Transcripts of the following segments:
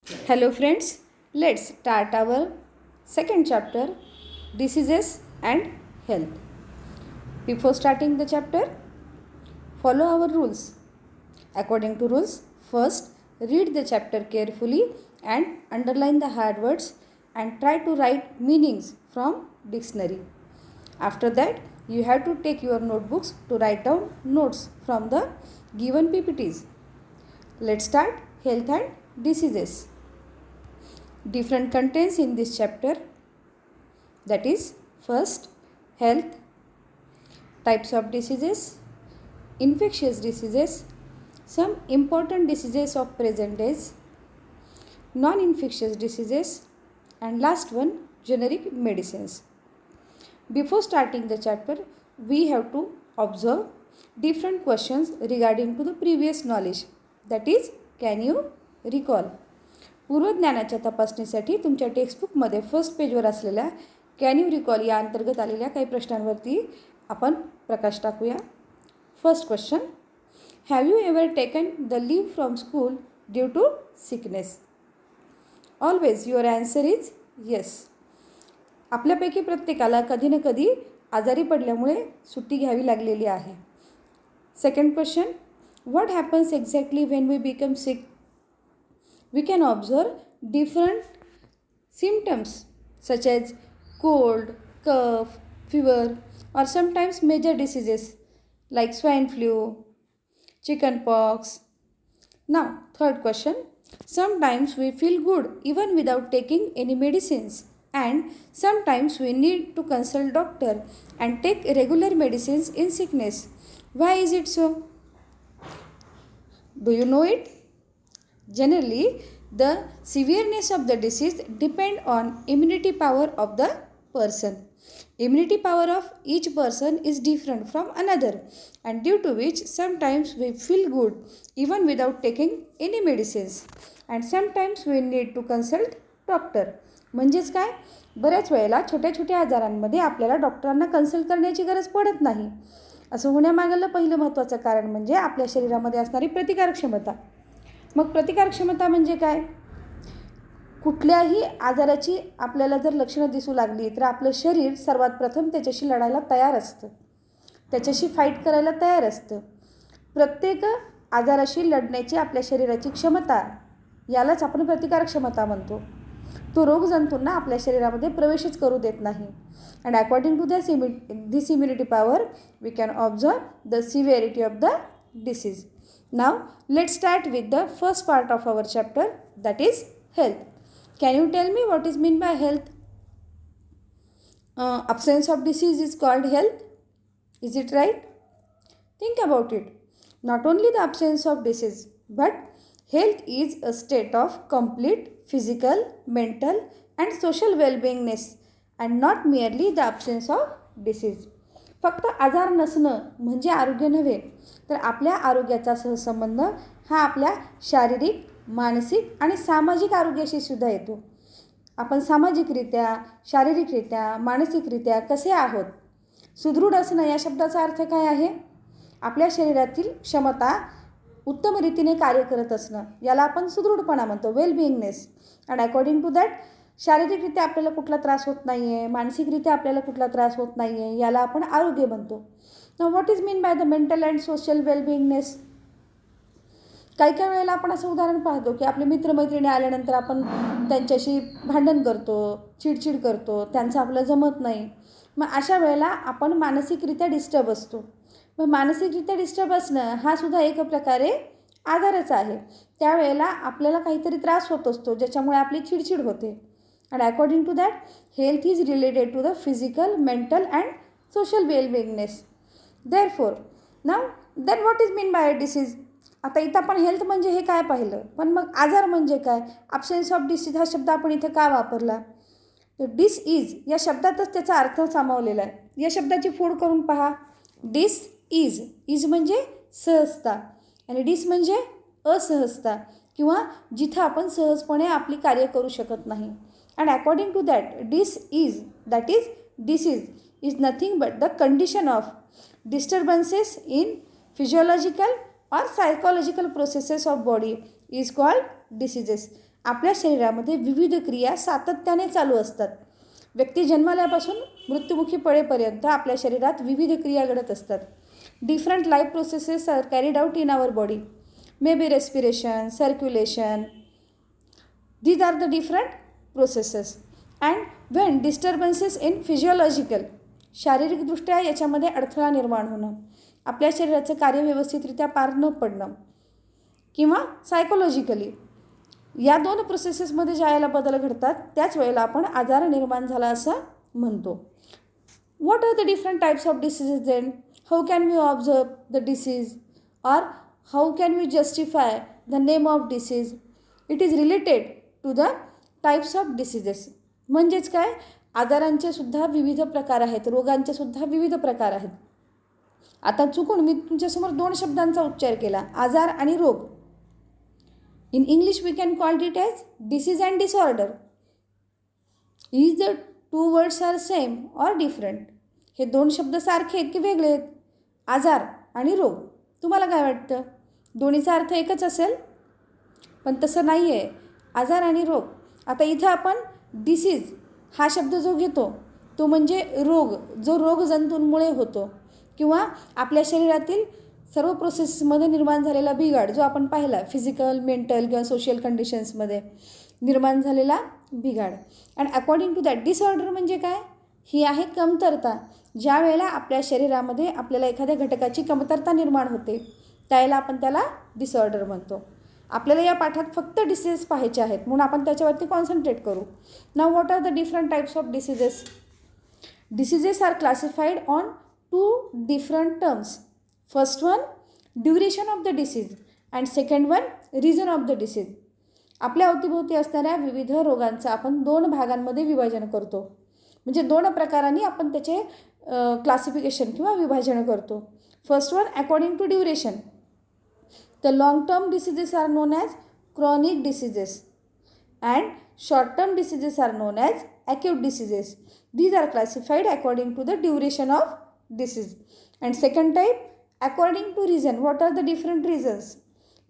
Hello friends, let's start our second chapter, diseases and health. Before starting the chapter, follow our rules. According to rules, first read the chapter carefully and underline the hard words and try to write meanings from dictionary. After that, you have to take your notebooks to write down notes from the given PPTs. Let's start health and diseases. Different contents in this chapter, that is first health, types of diseases, infectious diseases, some important diseases of present days, non-infectious diseases, and last one generic medicines. Before starting the chapter, we have to observe different questions regarding to the previous knowledge, that is can you recall. पूर्वज्ञानाच्या तपासणीसाठी तुमच्या टेक्स्टबुकमध्ये first पेजवर असलेल्या can you recall या अंतर्गत आलेल्या काही प्रश्नांवरती आपण प्रकाश टाकूया. First question, have you ever taken the leave from school due to sickness? Always your answer is yes. आपल्यापैकी प्रत्येकाला कधी ना कधी आजारी पडल्यामुळे सुट्टी घ्यावी लागलेली आहे. Second question, what happens exactly when we become sick? We can observe different symptoms such as cold, cough, fever, or sometimes major diseases like swine flu, chickenpox. Now, third question. Sometimes we feel good even without taking any medicines, and sometimes we need to consult doctor and take regular medicines in sickness. Why is it so? Do you know it? Generally, the severeness of the disease depend on immunity power of the person. Immunity power of each person is different from another, and due to which sometimes we feel good even without taking any medicines, and sometimes we need to consult doctor. म्हणजेच काय, बऱ्याच वेळेला छोट्या छोट्या आजारांमध्ये आपल्याला डॉक्टरांना consult करण्याची गरज पडत नाही. असं होण्यामागलं पहिलं महत्त्वाचं कारण म्हणजे आपल्या शरीरामध्ये असणारी प्रतिकारक क्षमता. मग प्रतिकारक क्षमता म्हणजे काय? कुठल्याही आजाराची आपल्याला जर लक्षणं दिसू लागली तर आपलं शरीर सर्वात प्रथम त्याच्याशी लढायला तयार असतं, त्याच्याशी फाईट करायला तयार असतं. प्रत्येक आजाराशी लढण्याची आपल्या शरीराची क्षमता, यालाच आपण प्रतिकारक क्षमता म्हणतो. तो रोगजंतूंना आपल्या शरीरामध्ये प्रवेशच करू देत नाही. And according to this immunity power we can observe the severity of the disease. Now, let's start with the first part of our chapter, that is health. Can you tell me what is meant by health? Absence of disease is called health. Is it right? Think about it. Not only the absence of disease, but health is a state of complete physical, mental, and social well-beingness, and not merely the absence of disease. फक्त आजार नसणं म्हणजे आरोग्य नव्हे, तर आपल्या आरोग्याचा सहसंबंध हा आपल्या शारीरिक, मानसिक आणि सामाजिक आरोग्याशी सुद्धा येतो. आपण सामाजिकरित्या, शारीरिकरित्या, मानसिकरित्या कसे आहोत? सुदृढ असणं या शब्दाचा अर्थ काय आहे? आपल्या शरीरातील क्षमता उत्तम रीतीने कार्य करत असणं, याला आपण सुदृढपणा म्हणतो, वेल-बिईंगनेस. अँड अकॉर्डिंग टू दॅट शारीरिकरित्या आपल्याला कुठला त्रास होत नाही आहे, मानसिकरित्या आपल्याला कुठला त्रास होत नाही आहे, याला आपण आरोग्य म्हणतो. Now what is mean by the mental and social wellbeingness? काही काही वेळेला आपण असं उदाहरण पाहतो की आपले मित्रमैत्रिणी आल्यानंतर आपण त्यांच्याशी भांडण करतो, चिडचिड करतो, त्यांचं आपलं जमत नाही. मग अशा वेळेला आपण मानसिकरित्या डिस्टर्ब असतो. मग मानसिकरित्या डिस्टर्ब असणं हा सुद्धा एक प्रकारे आजारच आहे. त्यावेळेला आपल्याला काहीतरी त्रास होत असतो ज्याच्यामुळे आपली चिडचिड होते. And according to that, health is related to the physical, mental and social well-beingness. Therefore, now then what is mean by a disease? आता इथं आपण हेल्थ म्हणजे हे काय पाहिलं, पण मग आजार म्हणजे काय? ॲब्सेन्स ऑफ डिसीज हा शब्द आपण इथं का वापरला? तर डिस इज या शब्दातच त्याचा अर्थ सामावलेला आहे. या शब्दाची फोड करून पहा. डिस इज, इज म्हणजे सहजता आणि डिस म्हणजे असहजता किंवा जिथं आपण सहजपणे आपली कार्य करू शकत नाही. And according to that, disease, that is disease, is nothing but the condition of disturbances in physiological or psychological processes of body is called diseases. आपल्या शरीरामध्ये विविध क्रिया सातत्याने चालू असतात. व्यक्ती जन्मल्यापासून मृत्युमुखी पडेपर्यंत आपल्या शरीरात विविध क्रिया घडत असतात. Different life processes are carried out in our body. Maybe respiration, circulation. These are the different processes. And when disturbances in physiological, शारीरिकदृष्ट्या याच्यामध्ये अडथळा निर्माण होणं, आपल्या शरीराचं कार्य व्यवस्थितरित्या पार न पडणं, किंवा सायकोलॉजिकली, या दोन प्रोसेसेसमध्ये ज्या वेळेला बदल घडतात त्याच वेळेला आपण आजार निर्माण झाला असं म्हणतो. What are the different types of diseases then? How can we observe the disease or how can we justify the name of disease? It is related to the types of diseases. म्हणजेच काय, आजारांचे सुद्धा विविध प्रकार आहेत, रोगांचे सुद्धा विविध प्रकार आहेत. आता चुकून मी तुमच्यासमोर दोन शब्दांचा उच्चार केला, आजार आणि रोग. In English we can call it as disease and disorder. Is the two words are same or different? हे दोन शब्द सारखे आहेत की वेगळे आहेत? आजार आणि रोग. तुम्हाला काय वाटतं, दोन्हीचा अर्थ एकच असेल? पण तसं नाही आहे. आजार आणि रोग. आता इथं आपण डिसीज हा शब्द जो घेतो तो म्हणजे रोग, जो रोगजंतूंमुळे होतो किंवा आपल्या शरीरातील सर्व प्रोसेसमध्ये निर्माण झालेला बिघाड जो आपण पाहिला, फिजिकल, मेंटल किंवा सोशल कंडिशन्समध्ये निर्माण झालेला बिघाड. And according to that disorder म्हणजे काय? ही आहे कमतरता. ज्या वेळेला आपल्या शरीरामध्ये आपल्याला एखाद्या घटकाची कमतरता निर्माण होते त्यावेळेला आपण त्याला डिसऑर्डर म्हणतो. आपल्याला या पाठात फक्त डिसीजेस पाहायचे आहेत म्हणून आपण त्याच्यावरती कॉन्सन्ट्रेट करू. Now what are the different types of diseases? Diseases are classified on two different terms. First one, duration of the disease and second one, reason of the disease. आपल्या अवतीभोवती असणाऱ्या विविध रोगांचं आपण दोन भागांमध्ये विभाजन करतो. म्हणजे दोन प्रकारांनी आपण त्याचे क्लासिफिकेशन किंवा विभाजन करतो. First one, according to duration. The long-term diseases are known as chronic diseases and short-term diseases are known as acute diseases. These are classified according to the duration of disease. And second type, according to reason. What are the different reasons?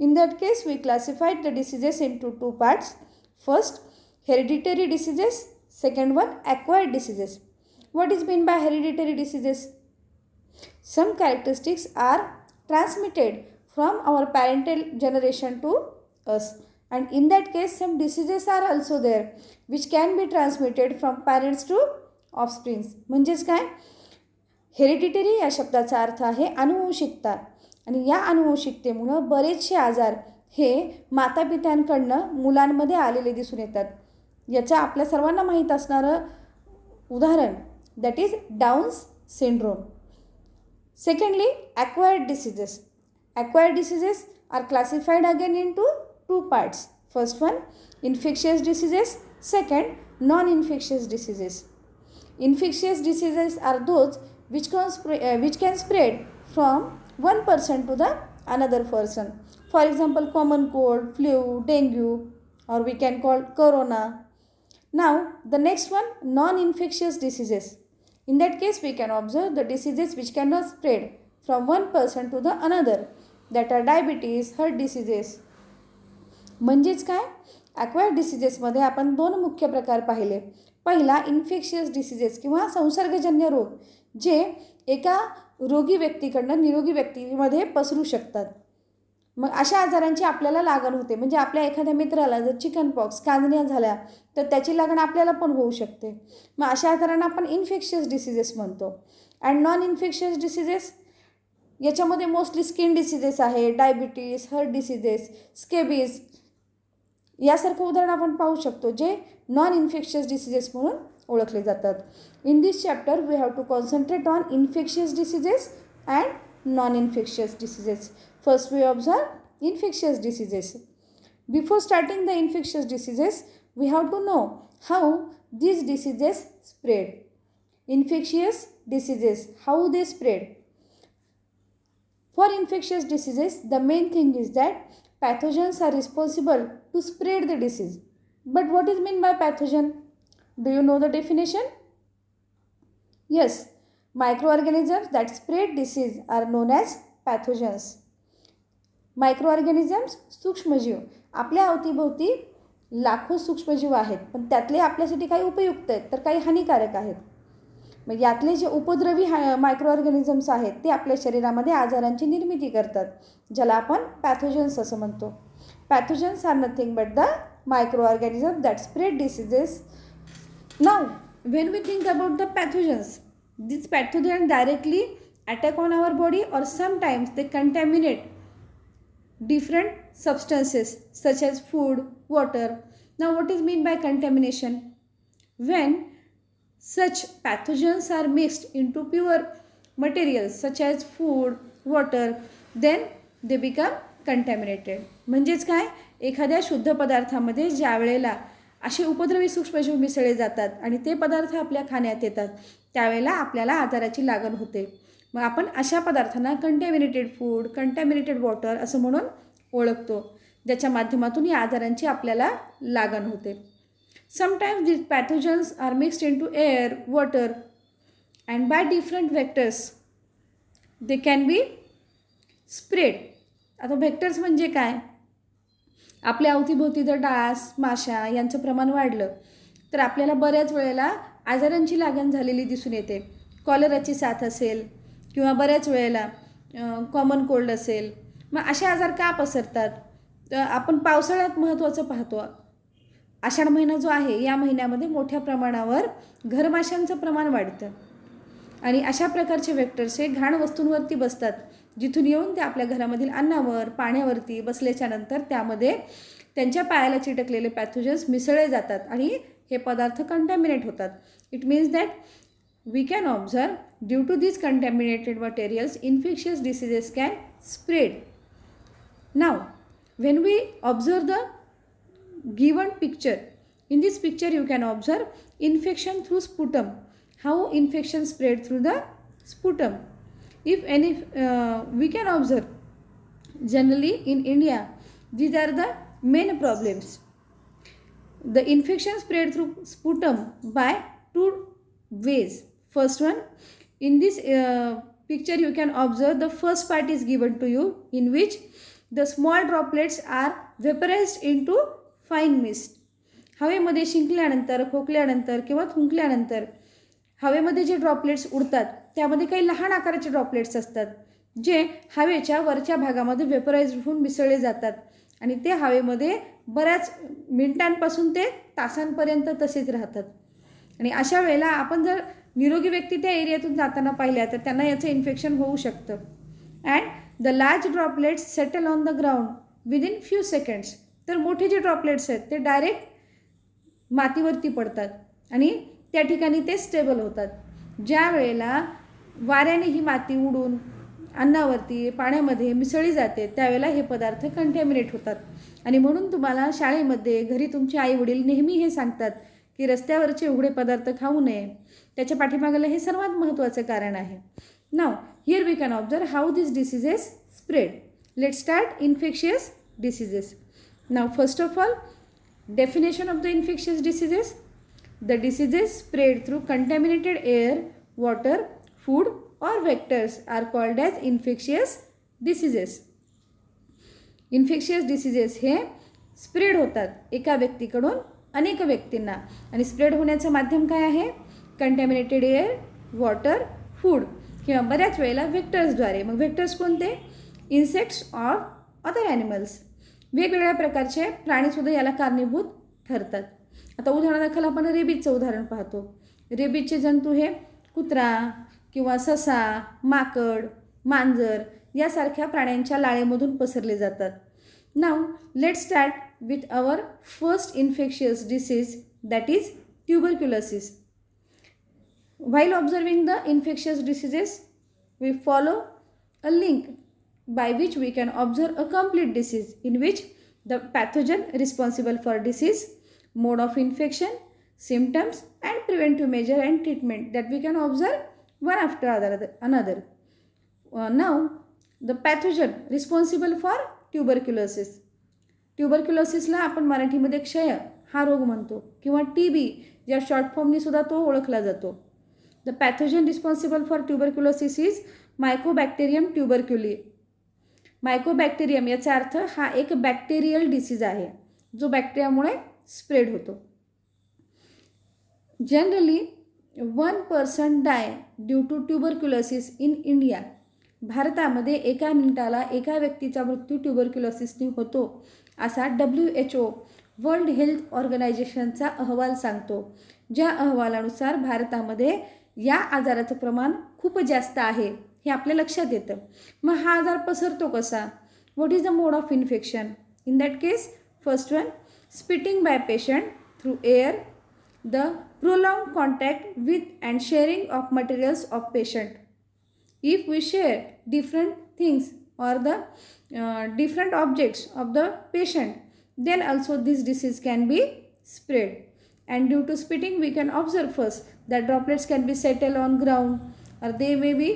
In that case, we classified the diseases into two parts. First, hereditary diseases. Second one, acquired diseases. What is meant by hereditary diseases? Some characteristics are transmitted from our parental generation to us, and in that case some diseases are also there which can be transmitted from parents to offspring. म्हणजेच काय, hereditary या शब्दाचा अर्थ आहे अनुवंशिकता, आणि या अनुवंशिकतेमुळं बरेचसे आजार हे मातापित्यांकडनं मुलांमध्ये आलेले दिसून येतात. याचं आपल्या सर्वांना माहीत असणारं उदाहरण that is downs syndrome. Secondly, acquired diseases. Acquired diseases are classified again into two parts. First one, infectious diseases. Second, non-infectious diseases. Infectious diseases are those which can spread from one person to the another person. For example, common cold, flu, dengue, or we can call corona. Now, the next one, non-infectious diseases. In that case, we can observe the diseases which cannot spread from one person to the another. That are diabetes, heart diseases. म्हणजेच काय, acquired डिसीजेसमध्ये आपण दोन मुख्य प्रकार पाहिले. पहिला, infectious diseases किंवा संसर्गजन्य रोग जे एका रोगी व्यक्तीकडनं निरोगी व्यक्तीमध्ये पसरू शकतात. मग अशा आजारांची आपल्याला लागण होते. म्हणजे आपल्या एखाद्या मित्राला जर चिकनपॉक्स, कांजण्या झाल्या तर त्याची लागण आपल्याला पण होऊ शकते. मग अशा आजारांना आपण इन्फेक्शियस डिसीजेस म्हणतो. अँड नॉन इन्फेक्शियस डिसीजेस याच्यामध्ये मोस्टली स्किन डिसीजेस आहे, डायबिटीज, हार्ट डिसीजेस, स्केबीज यासारखं उदाहरण आपण पाहू शकतो जे नॉन इन्फेक्शियस डिसीजेस म्हणून ओळखले जातात. In this chapter we have to concentrate on infectious diseases and non infectious diseases. First we observe infectious diseases. Before starting the infectious diseases we have to know how these diseases spread. Infectious diseases, how they spread? For infectious diseases, the main thing is that pathogens are responsible to spread the disease. But what is meant by pathogen? Do you know the definition? Yes, microorganisms that spread disease are known as pathogens. मायक्रोऑर्गॅनिझम्स, सूक्ष्मजीव आपल्या अवतीभोवती लाखो सूक्ष्मजीव आहेत, पण त्यातले आपल्यासाठी काही उपयुक्त आहेत तर काही हानिकारक आहेत. मग यातले जे उपद्रवी मायक्रो ऑर्गॅनिझम्स आहेत ते आपल्या शरीरामध्ये आजारांची निर्मिती करतात, ज्याला आपण पॅथोजन्स असं म्हणतो. Pathogens are nothing but the micro organism that spread diseases. Now when we think about the pathogens, these pathogens directly attack on our body or sometimes they contaminate different substances such as food, water. Now what is mean by contamination? When such pathogens are mixed into pure materials such as food, water, then they become contaminated. म्हणजेच काय, एखाद्या शुद्ध पदार्थामध्ये ज्या वेळेला असे उपद्रवी सूक्ष्मजीव मिसळले जातात आणि ते पदार्थ आपल्या खाण्यात येतात त्यावेळेला आपल्याला आजाराची लागण होते. मग आपण अशा पदार्थांना कंटॅमिनेटेड फूड, कंटॅमिनेटेड वॉटर असं म्हणून ओळखतो, ज्याच्या माध्यमातून या आजारांची आपल्याला लागण होते. Sometimes these pathogens are mixed into air, water and by different vectors they can be spread. आता व्हेक्टर्स म्हणजे काय, आपल्या अवतीभोवती जर डास, माशा यांचं प्रमाण वाढलं तर आपल्याला बऱ्याच वेळेला आजारांची लागण झालेली दिसून येते. कॉलराची साथ असेल किंवा बऱ्याच वेळेला कॉमन कोल्ड असेल. मग असे आजार का पसरतात, तर आपण पावसाळ्यात महत्त्वाचं पाहतो. आषाढ महिना जो आहे या महिन्यामध्ये मोठ्या प्रमाणावर घरमाशांचं प्रमाण वाढतं आणि अशा प्रकारचे व्हेक्टर्स हे घाण वस्तूंवरती बसतात, जिथून येऊन ते आपल्या घरामधील अन्नावर, पाण्यावरती बसल्याच्या नंतर त्यामध्ये त्यांच्या पायाला चिटकलेले पॅथोजन्स मिसळले जातात आणि हे पदार्थ कंटॅमिनेट होतात. It means that we can observe due to this contaminated materials infectious diseases can spread. Now when we observe the given picture, in this picture you can observe infection through sputum, how infection spread through the sputum. If any we can observe generally in India these are the main problems. The infection spread through sputum by two ways. First one, in this picture you can observe the first part is given to you in which the small droplets are vaporized into fine mist. हवेमध्ये शिंकल्यानंतर, खोकल्यानंतर किंवा थुंकल्यानंतर हवेमध्ये जे droplets उडतात त्यामध्ये काही लहान आकाराचे droplets असतात जे हवेच्या वरच्या भागामध्ये वेपराइज होऊन मिसळले जातात आणि ते हवेमध्ये बऱ्याच मिनिटांपासून ते तासांपर्यंत तसेच राहतात. आणि अशा वेळेला आपण जर निरोगी व्यक्ती त्या एरियातून जाताना पाहिल्या तर त्यांना याचं इन्फेक्शन होऊ शकतं. And the large droplets settle on the ground within few seconds. तर मोठे जे ड्रॉपलेट्स आहेत ते डायरेक्ट मातीवरती पडतात आणि त्या ठिकाणी ते स्टेबल होतात. ज्या वेळेला वाऱ्याने ही माती उडून अन्नावरती, पाण्यामध्ये मिसळली जाते त्यावेळेला हे पदार्थ कंटॅमिनेट होतात. आणि म्हणून तुम्हाला शाळेमध्ये, घरी तुमचे आईवडील नेहमी हे सांगतात की रस्त्यावरचे उघडे पदार्थ खाऊ नये. त्याच्या पाठीमागलं हे सर्वात महत्त्वाचं कारण आहे. Now here we can observe how this diseases spread. Let start infectious diseases. Now first of all, definition of the infectious diseases. The diseases spread through contaminated air, water, food or vectors are called as infectious diseases. Infectious diseases हे spread होतात एका व्यक्तीकडून अनेक व्यक्तींना आणि spread होण्याचं माध्यम काय आहे, कंटॅमिनेटेड एअर, वॉटर, फूड किंवा बऱ्याच वेळेला व्हेक्टर्सद्वारे. मग व्हेक्टर्स कोणते, इन्सेक्ट्स ऑर अदर ॲनिमल्स. वेगवेगळ्या प्रकारचे प्राणीसुद्धा याला कारणीभूत ठरतात. आता उदाहरणादाखल आपण रेबीजचं उदाहरण पाहतो. रेबीजचे जंतू हे कुत्रा किंवा ससा, माकड, मांजर यासारख्या प्राण्यांच्या लाळेमधून पसरले जातात. Now let start with our first infectious disease that is tuberculosis. While observing the infectious diseases, we follow a link by which we can observe a complete disease in which the pathogen responsible for disease, mode of infection, symptoms and preventive measure and treatment that we can observe one after another. Now the pathogen responsible for tuberculosis. ट्युबरक्युलोसिसला आपण मराठीमध्ये क्षय हा रोग म्हणतो किंवा TB या short फॉर्मनी सुद्धा तो ओळखला जातो. The pathogen responsible for tuberculosis is Mycobacterium tuberculei. Mycobacterium याचा अर्थ हा एक बॅक्टेरियल डिसीज आहे जो बॅक्टेरियामुळे स्प्रेड होतो. Generally 1% die due to tuberculosis in India. भारतामध्ये एका मिनिटाला एका व्यक्तीचा मृत्यू ट्युबरक्युलोसिसने होतो असा WHO वर्ल्ड हेल्थ ऑर्गनायझेशनचा अहवाल सांगतो. ज्या अहवालानुसार भारतामध्ये या आजाराचं प्रमाण खूप जास्त आहे हे आपल्या लक्षात येतं. मग हा आजार पसरतो कसा? What is the mode of infection? In that case first one, spitting by patient through air, the prolonged contact with and sharing of materials of patient. If we share different things or the different objects of the patient, then also this disease can be spread. And due to spitting, we can observe first that droplets can be settle on ground or they may be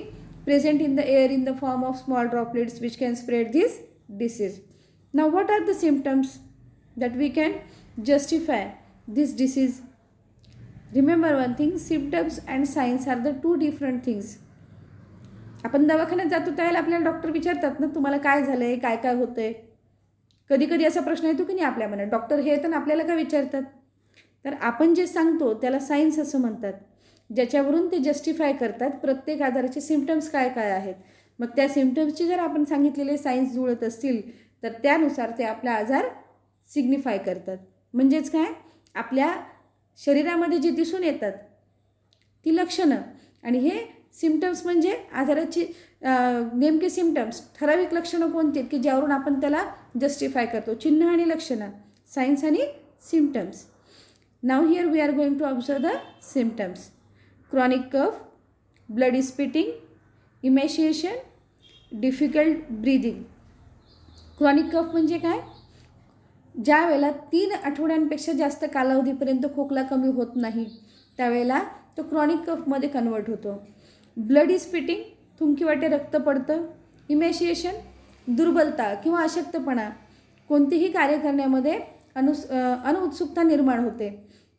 present in the air in the form of small droplets which can spread this disease. Now what are the symptoms that we can justify this disease? Remember one thing, symptoms and signs are the two different things. आपण दवाखान्यात जातो त्यावेळेला आपल्याला doctor विचारतात ना, तुम्हाला काय झालं आहे, काय काय होतं आहे. कधी कधी असा प्रश्न येतो की नाही आपल्या मनात, डॉक्टर हे तर आपल्याला काय विचारतात? तर आपण जे सांगतो त्याला सायन्स असं म्हणतात, ज्याच्यावरून ते जस्टिफाय करतात प्रत्येक आजाराचे सिम्पटम्स काय काय आहेत. मग त्या सिम्पटम्सचे जर आपण सांगितलेले सायन्स जुळत असतील तर त्यानुसार ते आपला आजार सिग्निफाय करतात. म्हणजेच काय, आपल्या शरीरामध्ये जे दिसून येतात ती लक्षणं, आणि हे सिम्पटम्स म्हणजे आजाराची नेमके सिम्पटम्स, ठराविक लक्षणं कोणती आहेत की ज्यावरून आपण त्याला जस्टिफाय करतो. चिन्ह आणि लक्षणं, सायन्स आणि symptoms. Now here we are going to observe the symptoms. Chronic cough, bloody spitting, emaciation, difficult breathing. Chronic cough म्हणजे काय? ज्या वेळेला 3 आठवड्यांपेक्षा जास्त कालावधीपर्यंत खोकला कमी होत नाही त्यावेळेला तो क्रॉनिक कफमध्ये कन्वर्ट होतो. ब्लडी स्पिटिंग, थुंकीवाटे रक्त पडतं. इमॅशिएशन, दुर्बलता किंवा अशक्तपणा, कोणतेही कार्य करण्यामध्ये अनुत्सुकता निर्माण होते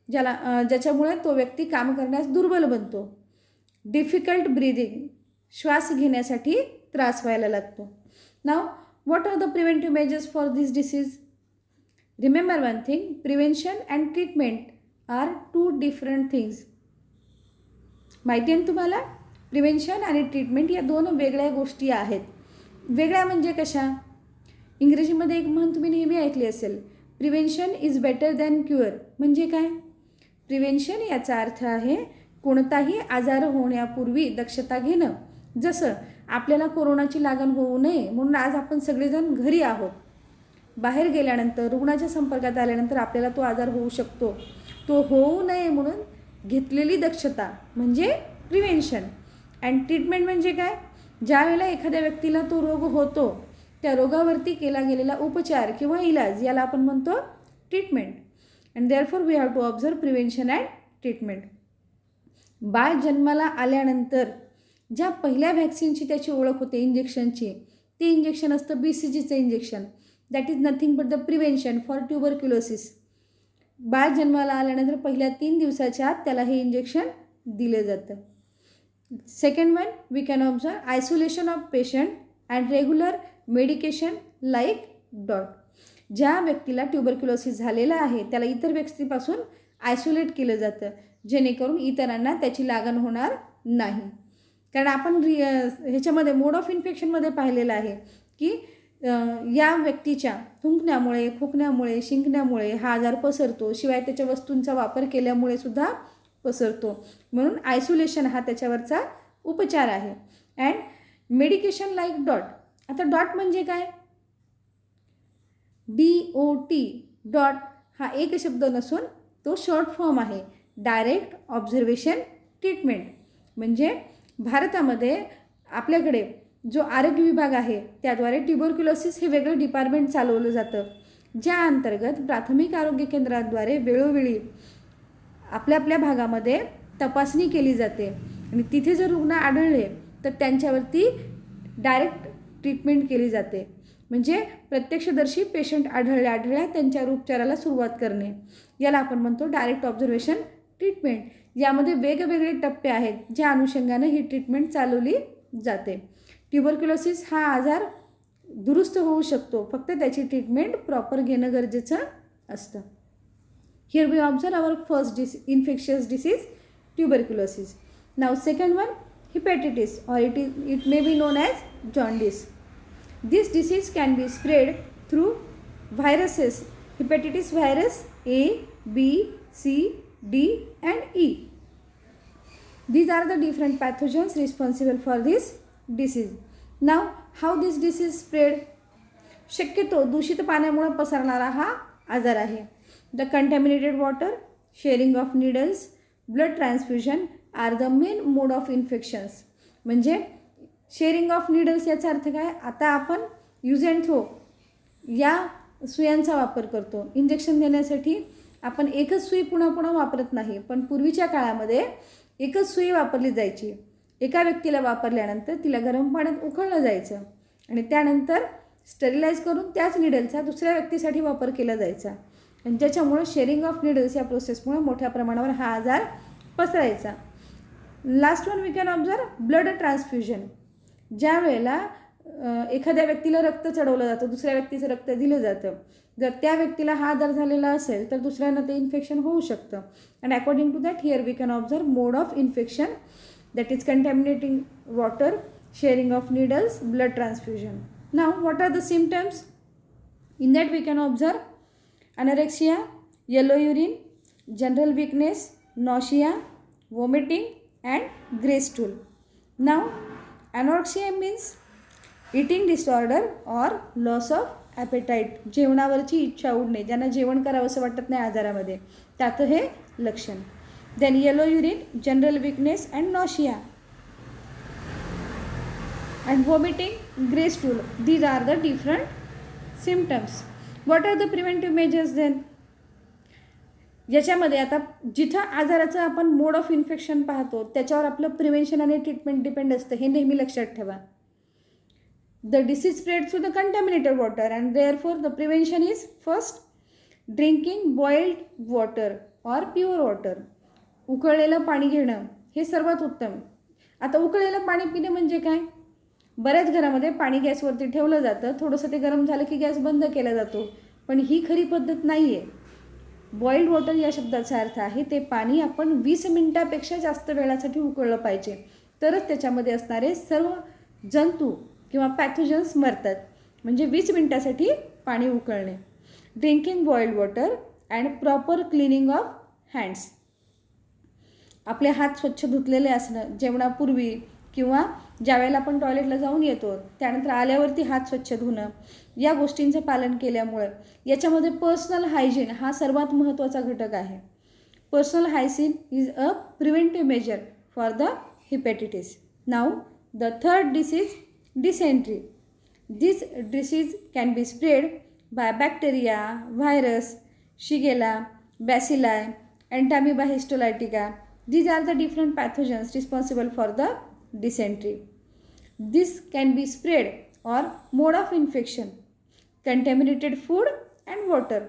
ज्याच्यामुळे तो व्यक्ती काम करण्यास दुर्बल बनतो. डिफिकल्ट ब्रीदिंग, श्वास घेण्यासाठी त्रास व्हायला लागतो. Now what are the preventive measures for this disease? Remember one thing, prevention and treatment are two different things. माहिती आहे तुम्हाला? प्रिव्हेन्शन आणि ट्रीटमेंट या दोन वेगळ्या गोष्टी आहेत. वेगळ्या म्हणजे कशा? इंग्रजीमध्ये एक म्हण तुम्ही नेहमी ऐकली असेल, prevention is better than cure. म्हणजे काय? प्रिव्हेन्शन याचा अर्थ आहे कोणताही आजार होण्यापूर्वी दक्षता घेणं. जसं आपल्याला कोरोनाची लागण होऊ नये म्हणून आज आपण सगळेजण घरी आहोत. बाहेर गेल्यानंतर, रुग्णाच्या संपर्कात आल्यानंतर आपल्याला तो आजार होऊ शकतो. तो होऊ नये म्हणून घेतलेली दक्षता म्हणजे प्रिव्हेन्शन. अँड ट्रीटमेंट म्हणजे काय? ज्या वेळेला एखाद्या व्यक्तीला तो रोग होतो त्या रोगावरती केला गेलेला उपचार किंवा इलाज याला आपण म्हणतो treatment. And therefore we have to observe prevention and treatment. बाळ जन्माला आल्यानंतर ज्या पहिल्या व्हॅक्सिनची त्याची ओळख होते इंजेक्शनची, ते इंजेक्शन असतं BCGचं injection. That is nothing but the prevention for tuberculosis. बाळ जन्माला आल्यानंतर पहिल्या 3 दिवसाच्या आत त्याला हे इंजेक्शन दिलं जातं. Second one, we can observe isolation of patient and regular medication like DOT. ज्या व्यक्तीला ट्युबरक्युलोसिस झालेला आहे त्याला इतर व्यक्तीपासून आयसोलेट केलं जातं जेणेकरून इतरांना त्याची लागण होणार नाही. कारण आपण ह्याच्यामध्ये मोड ऑफ इन्फेक्शनमध्ये पाहिलेलं आहे की या व्यक्तीच्या थुंकण्यामुळे, खोकण्यामुळे, शिंकण्यामुळे हा आजार पसरतो. शिवाय त्याच्या वस्तूंचा वापर केल्यामुळे सुद्धा पसरतो. म्हणून आयसोलेशन हा त्याच्यावरचा उपचार आहे. And medication like dot. आता डॉट म्हणजे काय? DOT, डॉट हा एक शब्द नसून तो शॉर्ट फॉर्म आहे, डायरेक्ट ऑब्झर्वेशन ट्रीटमेंट. म्हणजे भारतामध्ये आपल्याकडे जो आरोग्य विभाग आहे त्याद्वारे ट्युबरक्युलोसिस हे वेगळं डिपार्टमेंट चालवलं जातं, ज्या अंतर्गत प्राथमिक आरोग्य केंद्राद्वारे वेळोवेळी आपल्या भागामध्ये तपासणी केली जाते आणि तिथे जर रुग्ण आढळले तर त्यांच्यावरती डायरेक्ट ट्रीटमेंट केली जाते. म्हणजे प्रत्यक्षदर्शी पेशंट आढळल्या त्यांच्यावर उपचाराला सुरुवात करणे याला आपण म्हणतो डायरेक्ट ऑब्झर्वेशन ट्रीटमेंट. यामध्ये वेगवेगळे टप्पे आहेत ज्या अनुषंगाने ही ट्रीटमेंट चालवली जाते. ट्युबरक्युलोसिस हा आजार दुरुस्त होऊ शकतो, फक्त त्याची ट्रीटमेंट प्रॉपर घेणं गरजेचं असतं. Here we observe our first infectious disease, tuberculosis. Now second one, hepatitis, or it may be known as jaundice. This disease can be spread through viruses, hepatitis virus A, B, C, D and E. These are the different pathogens responsible for this disease. Now, how this disease spread? शक्यतो दूषित पाण्यामुळे पसरणारा हा आजार आहे. The contaminated water, sharing of needles, blood transfusion are the main mode of infections. म्हणजे sharing of needles याचा अर्थ काय? आता आपण यूज अँड थ्रो या सुयांचा वापर करतो. इंजेक्शन देण्यासाठी आपण एकच सुई पुन्हा पुन्हा वापरत नाही, पण पूर्वीच्या काळामध्ये एकच सुई वापरली जायची. एका व्यक्तीला वापरल्यानंतर तिला गरम पाण्यात उकळलं जायचं आणि त्यानंतर स्टरिलाइज करून त्याच निडलचा दुसऱ्या व्यक्तीसाठी वापर केला जायचा. आणि ज्याच्यामुळे शेअरिंग ऑफ निडल्स या प्रोसेसमुळे मोठ्या प्रमाणावर हा आजार पसरायचा. Last one we can observe blood transfusion. ज्या वेळेला एखाद्या व्यक्तीला रक्त चढवलं जातं, दुसऱ्या व्यक्तीचं रक्त दिलं जातं. जर त्या व्यक्तीला हा आजार झालेला असेल तर दुसऱ्यांना ते इन्फेक्शन होऊ शकतं. And according to that here we can observe mode of infection, that is contaminating water, sharing of needles, blood transfusion. Now, what are the symptoms? In that we can observe anorexia, yellow urine, general weakness, nausea, vomiting and grey stool. Now, anorexia means eating disorder or loss of appetite. जेवणावरची इच्छा उडणे, ज्यांना जेवण करावंसं वाटत नाही आजारामध्ये, त्याचं हे लक्षण. Then yellow urine, general weakness and nausea. And vomiting, grey stool. These are the different symptoms. What are the preventive measures then? याच्यामध्ये आता जिथं आजाराचं आपण मोड ऑफ इन्फेक्शन पाहतो त्याच्यावर आपलं प्रिव्हेन्शन आणि ट्रीटमेंट डिपेंड असतं, हे नेहमी लक्षात ठेवा. The disease spread through the contaminated water and therefore the prevention is first drinking boiled water or pure water. उकळलेलं पाणी घेणं हे सर्वात उत्तम. आता उकळलेलं पाणी पिणे म्हणजे काय? बऱ्याच घरामध्ये पाणी गॅसवरती ठेवलं जातं, थोडंसं ते गरम झालं की गॅस बंद केला जातो, पण ही खरी पद्धत नाही आहे. बॉइल्ड वॉटर या शब्दाचा अर्थ आहे ते पाणी आपण 20 मिनिटापेक्षा जास्त वेळासाठी उकळलं पाहिजे, तरच त्याच्यामध्ये असणारे सर्व जंतू किंवा पॅथोजन्स मरतात. म्हणजे 20 मिनिटासाठी पाणी उकळणे. Drinking boiled water and proper cleaning of hands. आपले हात स्वच्छ धुतलेले असणं जेवणापूर्वी किंवा ज्या वेळेला आपण टॉयलेटला जाऊन येतो त्यानंतर आल्यावरती हात स्वच्छ धुणं, या गोष्टींचं पालन केल्यामुळे याच्यामध्ये पर्सनल हायजीन हा सर्वात महत्त्वाचा घटक आहे. Personal hygiene is a preventive measure for the hepatitis. Now the third disease, dysentery. This disease can be spread by bacteria, virus, shigella, bacilli, एंटामिबा हिस्टोलायटिका. These are the different pathogens responsible for the dysentery. This can be spread or mode of infection, contaminated food and water.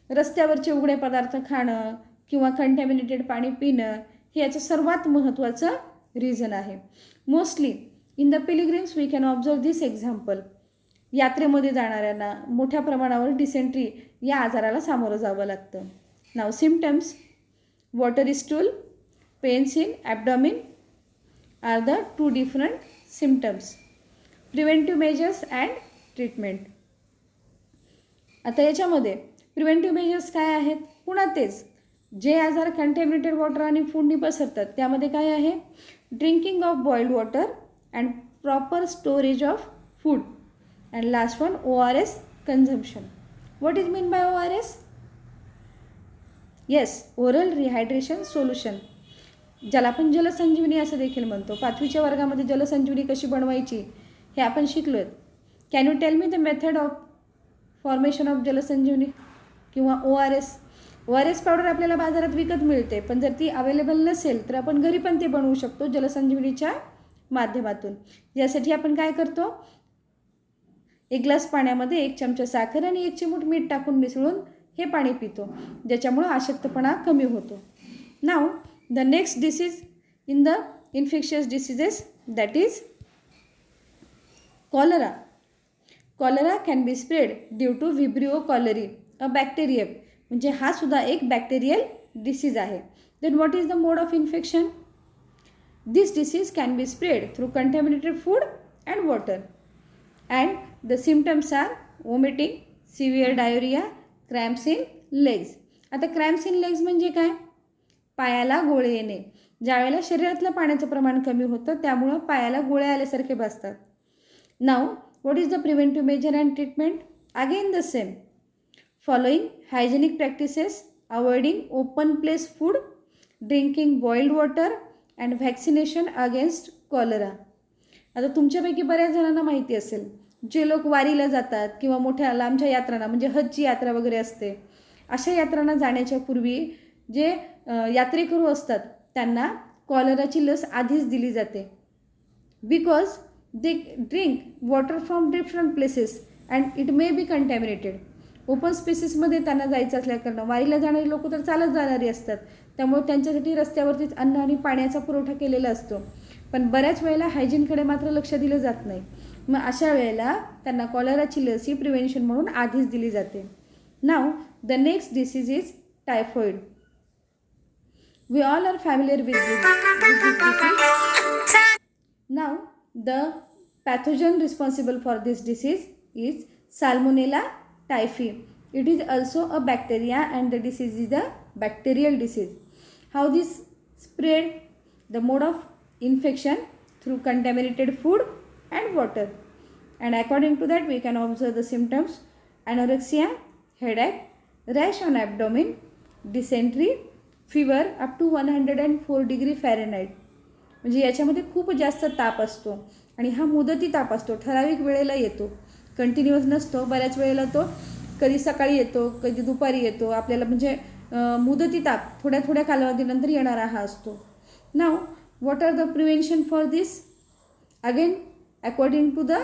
रस्त्यावरचे उघडे पदार्थ खाणं किंवा contaminated पाणी पिणं हे याचं सर्वात महत्त्वाचं रिझन आहे. Mostly in the pilgrims we can observe this example. यात्रेमध्ये जाणाऱ्यांना मोठ्या प्रमाणावर डिसेंट्री या आजाराला सामोरं जावं लागतं. Now symptoms, watery stool, pains in abdomen are the two different symptoms. Preventive measures and treatment. आता याच्यामध्ये प्रिव्हेंटिव्ह मेजर्स काय आहेत? पुन्हा तेच जे आजार कंटॅमिनेटेड वॉटर आणि फूडनी पसरतात त्यामध्ये काय आहे? Drinking of boiled water and proper storage of food. And last one ORS consumption. What is mean bye ORS? Yes, oral rehydration solution, ज्याला आपण जलसंजीवनी असं देखील म्हणतो. 5वीच्या वर्गामध्ये जलसंजीवनी कशी बनवायची हे आपण शिकलो आहेत. Can you tell me the method of formation of जलसंजीवनी किंवा ORS? ORS पावडर आपल्याला बाजारात विकत मिळते, पण जर ती अवेलेबल नसेल तर आपण घरी पण ते बनवू शकतो जलसंजीवनीच्या माध्यमातून. यासाठी आपण काय करतो? 1 ग्लास पाण्यामध्ये 1 चमचा साखर आणि 1 चिमूट मीठ टाकून मिसळून हे पाणी पितो, ज्याच्यामुळं अशक्तपणा कमी होतो. नाव the next disease in the infectious diseases, that is cholera can be spread due to Vibrio cholerae, a bacterium म्हणजे हा सुद्धा एक बॅक्टेरियल डिसीज आहे. Then what is the mode of infection? This disease can be spread through contaminated food and water and the symptoms are vomiting, severe diarrhoea, cramps in legs. आता cramps in legs म्हणजे काय? पायाला गोळे येणे. ज्यावेळेला शरीरातलं पाण्याचं प्रमाण कमी होतं त्यामुळं पायाला गोळे आल्यासारखे भासतात. Now what is the preventive measure and treatment? Again the same. Following hygienic practices, avoiding open place food, drinking boiled water and vaccination against cholera. आता तुमच्यापैकी बऱ्याच जणांना माहिती असेल, जे लोक वारीला जातात किंवा मोठ्या लांबच्या यात्रांना म्हणजे हजची यात्रा वगैरे असते, अशा यात्रांना जाण्याच्या पूर्वी जे यात्रेकरू असतात त्यांना कॉलराची लस आधीच दिली जाते. Because they drink water from different places and it may be contaminated. Open स्पेसेसमध्ये त्यांना जायचं असल्याकारणं वारीला जाणारी लोक तर चालत जाणारी असतात, त्यामुळे त्यांच्यासाठी रस्त्यावरतीच अन्न आणि पाण्याचा पुरवठा केलेला असतो. पण बऱ्याच वेळेला हायजीनकडे मात्र लक्ष दिलं जात नाही. मग अशा वेळेला त्यांना कॉलराची लस ही प्रिव्हेन्शन म्हणून आधीच दिली जाते. नाव the next disease is typhoid. We all are familiar with this disease. Now, the pathogen responsible for this disease is Salmonella typhi. It is also a bacteria and the disease is a bacterial disease. How this spread? The mode of infection through contaminated food and water. And according to that, we can observe the symptoms: anorexia, headache, rash on abdomen, dysentery, fever up to 104 degree Fahrenheit. म्हणजे याच्यामध्ये खूप जास्त ताप असतो आणि हा मुदती ताप असतो, ठराविक वेळेला येतो, कंटिन्युअस नसतो. बऱ्याच वेळेला तो कधी सकाळी येतो, कधी दुपारी येतो. आपल्याला म्हणजे मुदती ताप थोड्या थोड्या कालावधीनंतर येणारा हा असतो. Now what are the prevention for this? Again according to the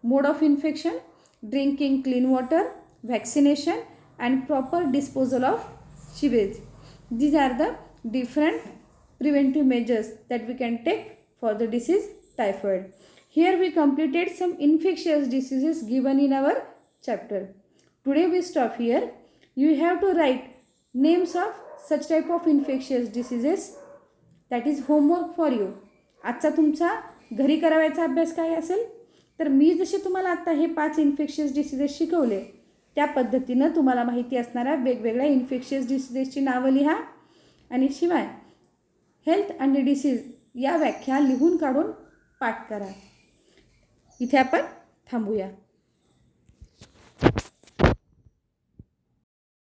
mode of infection, drinking clean water, vaccination and proper disposal of sewage. These are the different preventive measures that we can take for the disease typhoid. Here we completed some infectious diseases given in our chapter. Today we stop here. You have to write names of such type of infectious diseases. That is homework for you. आजचा तुमचा घरी करावयाचा अभ्यास काय असेल तर मी जसे तुम्हाला आता हे 5 इन्फेक्शियस डिसीजेस शिकवले त्या पद्धतीनं तुम्हाला माहिती असणाऱ्या वेगवेगळ्या इन्फेक्शियस डिसीजेसची नावं लिहा आणि शिवाय हेल्थ आणि डिसीज या व्याख्या लिहून काढून पाठ करा. इथे आपण थांबूया.